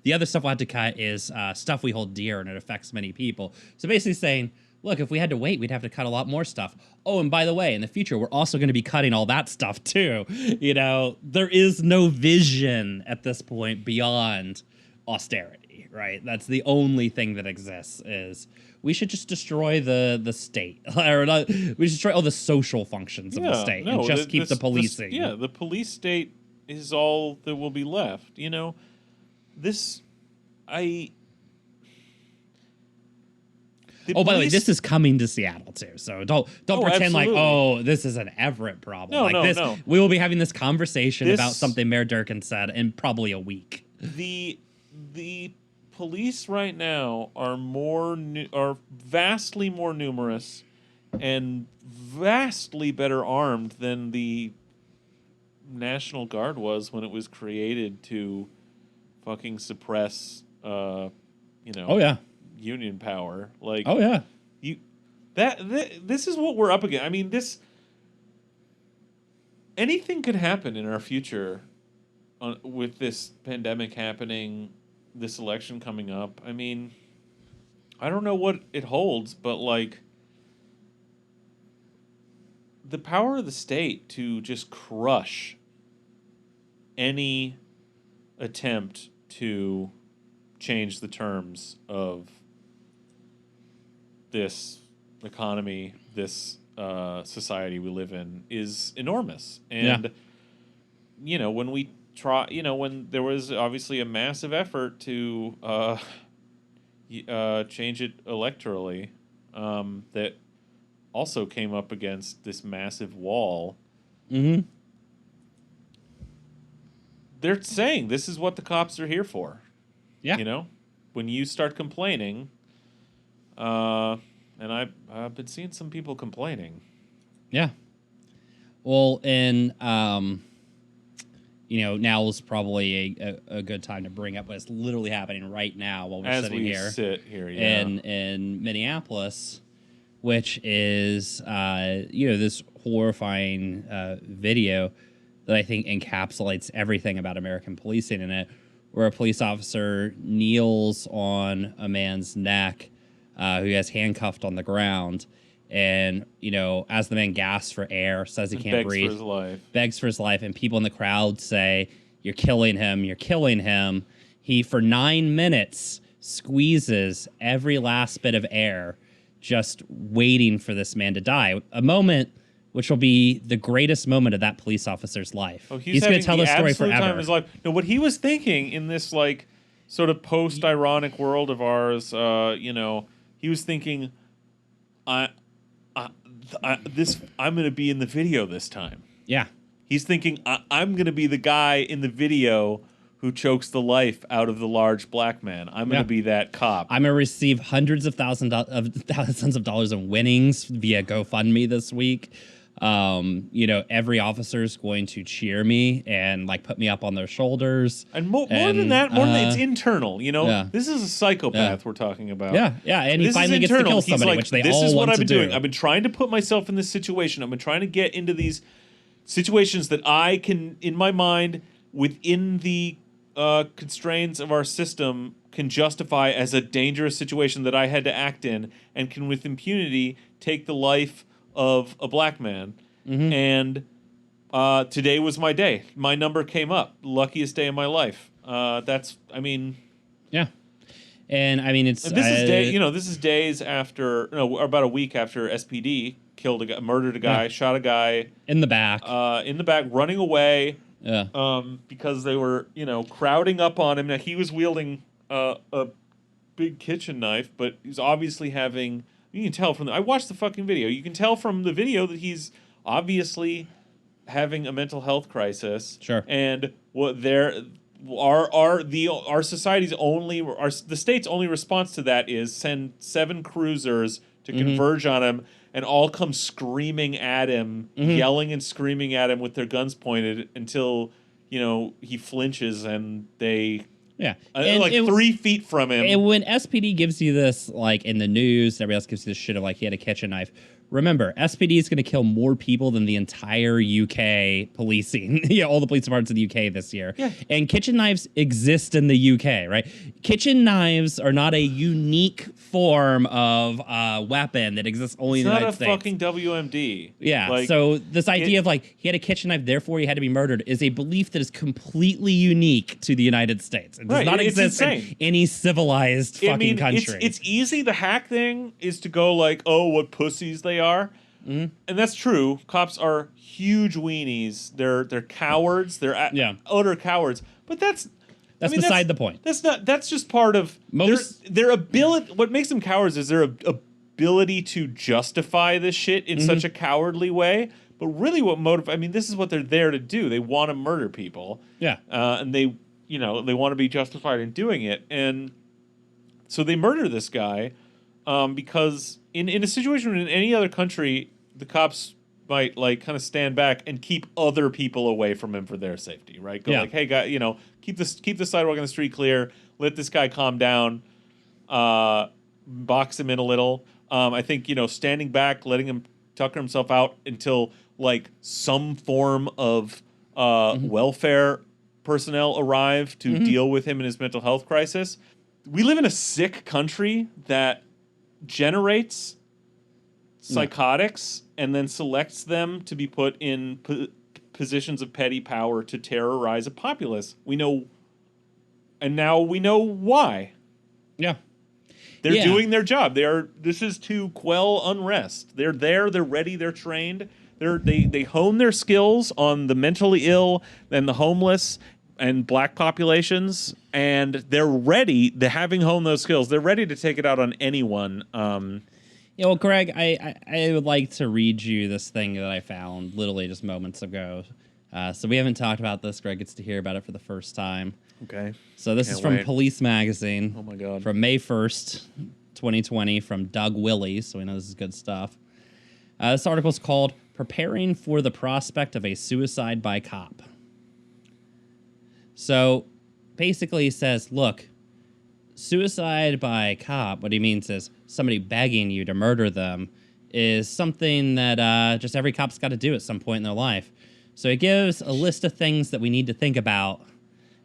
The other stuff we'll have to cut is stuff we hold dear and it affects many people. So basically saying, look, if we had to wait, we'd have to cut a lot more stuff. Oh, and by the way, in the future, we're also going to be cutting all that stuff too. There is no vision at this point beyond austerity, right? That's the only thing that exists is we should just destroy the state. Or not, we should destroy all the social functions of the state and just keep the policing. The police state is all that will be left. By the way, this is coming to Seattle too. So don't pretend absolutely. This is an Everett problem. No. We will be having this conversation about something Mayor Durkin said in probably a week. The police right now are vastly more numerous and vastly better armed than the National Guard was when it was created to fucking suppress union power. This is what we're up against. I mean, anything could happen in our future with this pandemic happening, this election coming up. I mean, I don't know what it holds, but the power of the state to just crush any attempt to change the terms of this economy, this society we live in is enormous. And, when we try, when there was obviously a massive effort to change it electorally, that also came up against this massive wall. Mm-hmm. They're saying this is what the cops are here for. Yeah. When you start complaining, and I've been seeing some people complaining. Yeah. Well, and now is probably a good time to bring up what's literally happening right now while we're sitting here. In Minneapolis, which is this horrifying video that I think encapsulates everything about American policing in it, where a police officer kneels on a man's neck who has handcuffed on the ground. And, as the man gasps for air, says he can't breathe, begs for his life. And people in the crowd say, you're killing him. He, for 9 minutes, squeezes every last bit of air, just waiting for this man to die. A moment which will be the greatest moment of that police officer's life. Oh, he's going to tell the story forever. Time of his life. No, what he was thinking in this like sort of post-ironic world of ours, he was thinking, I'm going to be in the video this time. Yeah. He's thinking, I'm going to be the guy in the video who chokes the life out of the large black man. I'm going to be that cop. I'm going to receive hundreds of thousands of dollars in winnings via GoFundMe this week. Every officer's going to cheer me and like put me up on their shoulders. And more than that, it's internal. This is a psychopath we're talking about. Yeah, and he finally gets to kill somebody, which they all want to do. This is what I've been doing. I've been trying to put myself in this situation. I've been trying to get into these situations that I can, in my mind, within the constraints of our system, can justify as a dangerous situation that I had to act in, and can with impunity take the life of a black man. Mm-hmm. And today was my day. My number came up. Luckiest day of my life. Yeah. And I mean, it's this is days after, about a week after SPD killed a guy, murdered a guy, shot a guy in the back, running away. Yeah. Because they were, crowding up on him. Now he was wielding a big kitchen knife, but he's obviously having. You can tell from I watched the fucking video. You can tell from the video that he's obviously having a mental health crisis. Sure. And what our society's the state's only response to that is send 7 cruisers to converge on him and all come screaming at him, yelling and screaming at him with their guns pointed until, he flinches and they... Yeah. 3 feet from him. And when SPD gives you this, like, in the news, everybody else gives you this shit of, like, he had to catch a knife. Remember, SPD is going to kill more people than the entire UK policing. All the police departments in the UK this year. Yeah. And kitchen knives exist in the UK, right? Kitchen knives are not a unique form of weapon that exists only in the United States. It's not a fucking WMD. Yeah, so this idea of, like, he had a kitchen knife, therefore he had to be murdered, is a belief that is completely unique to the United States. It does not exist in any civilized fucking country. It's easy. The hack thing is to go like, oh, what pussies they are. And that's true. Cops are huge weenies. They're cowards. They're utter cowards. But that's beside the point. That's just part of their ability. What makes them cowards is their ability to justify this shit in such a cowardly way. But really, this is what they're there to do. They want to murder people. Yeah. And they want to be justified in doing it. And so they murder this guy because in a situation in any other country, the cops might like kind of stand back and keep other people away from him for their safety, right? Go like, hey, guy, keep the sidewalk and the street clear. Let this guy calm down. Box him in a little. I think standing back, letting him tucker himself out until like some form of welfare personnel arrive to deal with him in his mental health crisis. We live in a sick country that generates psychotics and then selects them to be put in positions of petty power to terrorize a populace. And now we know why. Yeah. They're doing their job. This is to quell unrest. They're there, they're ready, they're trained. They hone their skills on the mentally ill and the homeless and black populations, and they're ready, having honed those skills, they're ready to take it out on anyone. Well, Greg, I would like to read you this thing that I found literally just moments ago. So we haven't talked about this. Greg gets to hear about it for the first time. Okay. So this is from Police Magazine. Oh, my God. From May 1st, 2020, from Doug Willey, so we know this is good stuff. This article is called Preparing for the Prospect of a Suicide by Cop. So basically he says, look, suicide by cop, what he means is somebody begging you to murder them, is something that just every cop's got to do at some point in their life. So it gives a list of things that we need to think about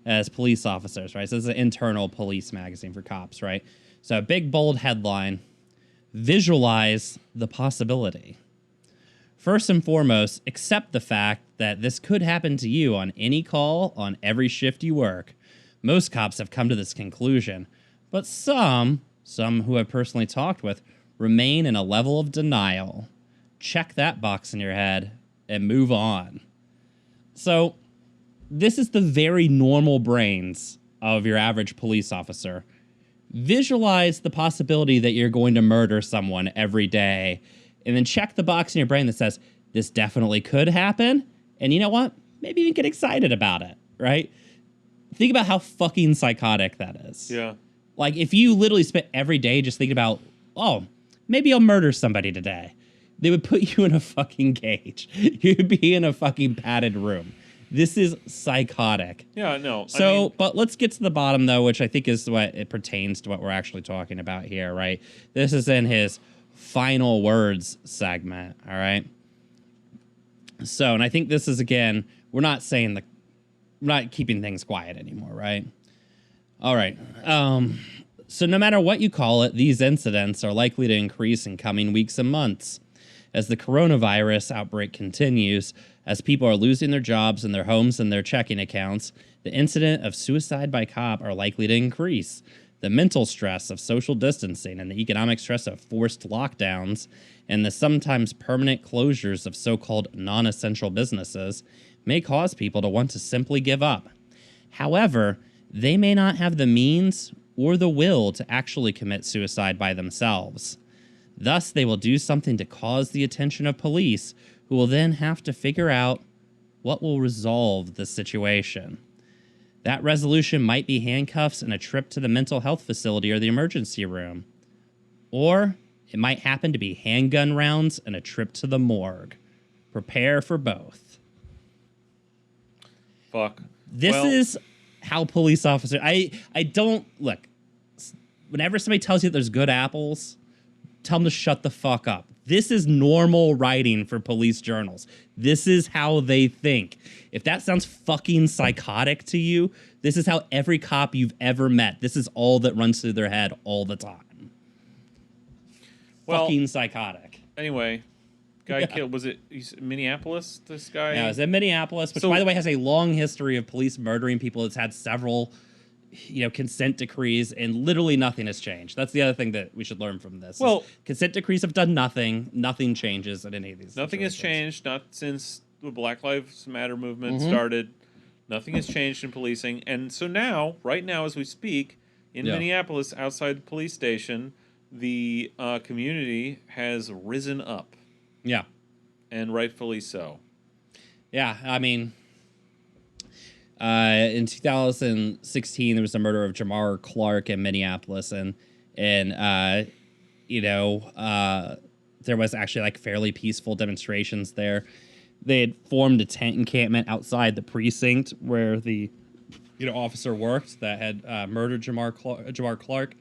as police officers, right? So this is an internal police magazine for cops, right? So a big, bold headline, visualize the possibility. First and foremost, accept the fact that this could happen to you on any call, on every shift you work. Most cops have come to this conclusion, but some who I've personally talked with, remain in a level of denial. Check that box in your head and move on. So, this is the very normal brains of your average police officer. Visualize the possibility that you're going to murder someone every day, and then check the box in your brain that says, this definitely could happen, and you know what? Maybe even get excited about it, right? Think about how fucking psychotic that is. Yeah. Like, if you literally spent every day just thinking about, oh, maybe I'll murder somebody today, they would put you in a fucking cage. You'd be in a fucking padded room. This is psychotic. Yeah, no. So, but let's get to the bottom, though, which I think is what it pertains to what we're actually talking about here, right? This is in his final words segment, all right? So, and I think this is, again, we're not keeping things quiet anymore, right? All right. So no matter what you call it, these incidents are likely to increase in coming weeks and months. As the coronavirus outbreak continues, as people are losing their jobs and their homes and their checking accounts, the incident of suicide by cop are likely to increase. The mental stress of social distancing and the economic stress of forced lockdowns and the sometimes permanent closures of so-called non-essential businesses may cause people to want to simply give up. However, they may not have the means or the will to actually commit suicide by themselves. Thus, they will do something to cause the attention of police, who will then have to figure out what will resolve the situation. That resolution might be handcuffs and a trip to the mental health facility or the emergency room. Or it might happen to be handgun rounds and a trip to the morgue. Prepare for both. Fuck. This is how police officers... I don't... Look, whenever somebody tells you that there's good apples, tell them to shut the fuck up. This is normal writing for police journals. This is how they think. If that sounds fucking psychotic to you, this is how every cop you've ever met, this is all that runs through their head all the time. Fucking psychotic. Anyway, guy killed, was it Minneapolis, this guy? Yeah, it was in Minneapolis, which, by the way, has a long history of police murdering people. It's had several... consent decrees, and literally nothing has changed. That's the other thing that we should learn from this. Well, consent decrees have done nothing. Nothing changes in any of these. Nothing has changed, not since the Black Lives Matter movement started. Nothing has changed in policing. And so now, right now as we speak, in Minneapolis, outside the police station, the community has risen up. Yeah. And rightfully so. Yeah, I mean... in 2016, there was the murder of Jamar Clark in Minneapolis, and there was actually like fairly peaceful demonstrations there. They had formed a tent encampment outside the precinct where the officer worked that had murdered Jamar Clark.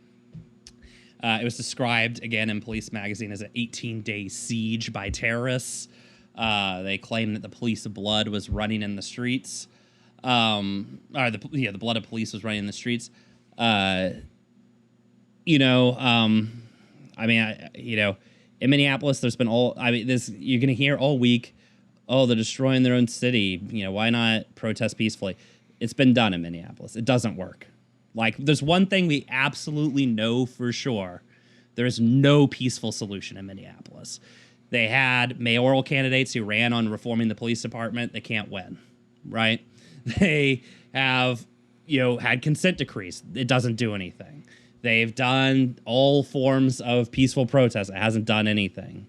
It was described again in Police Magazine as an 18-day siege by terrorists. They claimed that the police blood was running in the streets. The blood of police was running in the streets. In Minneapolis, there's been you're going to hear all week, oh, they're destroying their own city. Why not protest peacefully? It's been done in Minneapolis. It doesn't work. Like, there's one thing we absolutely know for sure. There is no peaceful solution in Minneapolis. They had mayoral candidates who ran on reforming the police department. They can't win, right? They have, had consent decrees. It doesn't do anything. They've done all forms of peaceful protest. It hasn't done anything.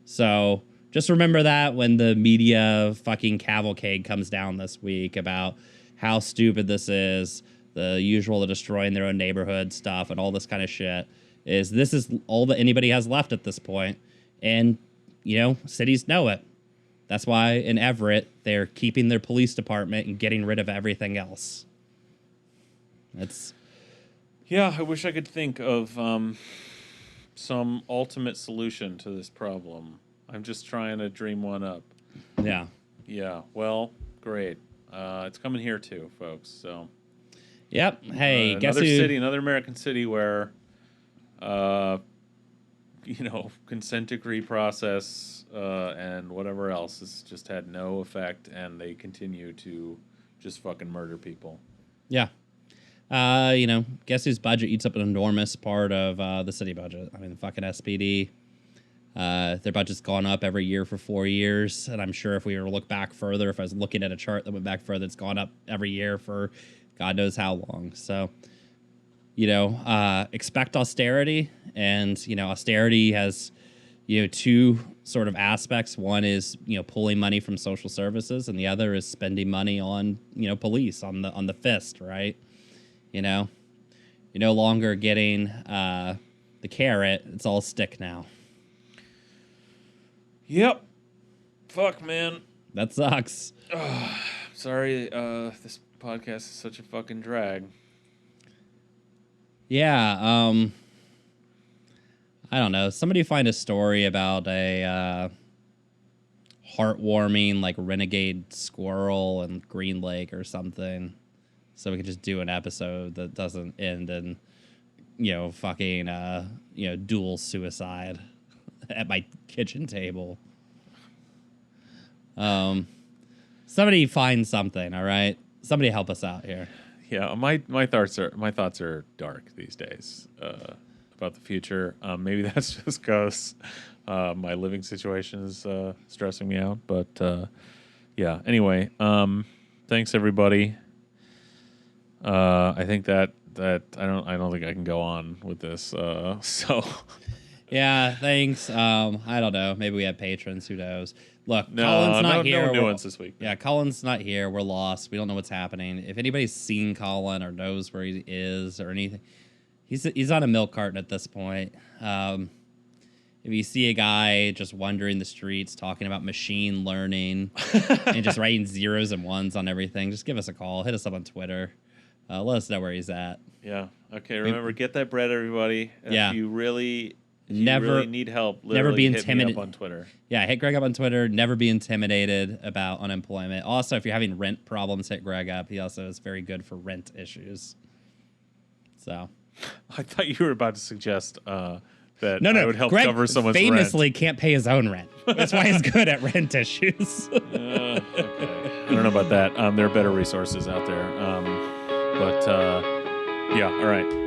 So just remember that when the media fucking cavalcade comes down this week about how stupid this is, the usual destroying their own neighborhood stuff and all this kind of shit, this is all that anybody has left at this point. And, cities know it. That's why in Everett, they're keeping their police department and getting rid of everything else. Yeah, I wish I could think of some ultimate solution to this problem. I'm just trying to dream one up. Yeah. Yeah, well, great. It's coming here too, folks. So. Yep. Hey, guess another American city where, consent decree process and whatever else has just had no effect, and they continue to just fucking murder people. Yeah. Guess whose budget eats up an enormous part of the city budget? I mean, the fucking SPD. Their budget's gone up every year for 4 years, and I'm sure if we were to look back further, if I was looking at a chart that went back further, it's gone up every year for God knows how long. So, expect austerity, and austerity has two sort of aspects. One is pulling money from social services, and the other is spending money on police, on the fist, right? You're no longer getting the carrot; it's all stick now. Yep. Fuck, man. That sucks. Sorry, this podcast is such a fucking drag. Yeah, I don't know. Somebody find a story about a heartwarming, like, renegade squirrel in Green Lake or something, so we could just do an episode that doesn't end in, fucking, dual suicide at my kitchen table. Somebody find something, all right? Somebody help us out here. Yeah, my thoughts are dark these days about the future. Maybe that's just because my living situation is stressing me out. But yeah. Anyway, thanks everybody. I think that I don't think I can go on with this. So. Yeah, thanks. I don't know. Maybe we have patrons. Who knows? Look, no, Colin's not here. No new ones this week. Yeah, Colin's not here. We're lost. We don't know what's happening. If anybody's seen Colin or knows where he is or anything, he's on a milk carton at this point. If you see a guy just wandering the streets talking about machine learning and just writing zeros and ones on everything, just give us a call. Hit us up on Twitter. Let us know where he's at. Yeah. Okay. Remember, get that bread, everybody. Yeah. If you really Never need help. Never be intimidated. intimidated on Twitter. Yeah, hit Greg up on Twitter. Never be intimidated about unemployment. Also, if you're having rent problems, hit Greg up. He also is very good for rent issues. So, I thought you were about to suggest that no, I would help Greg cover someone's famously rent. Can't pay his own rent. That's why he's good at rent issues. Okay. I don't know about that. There are better resources out there. But yeah. All right.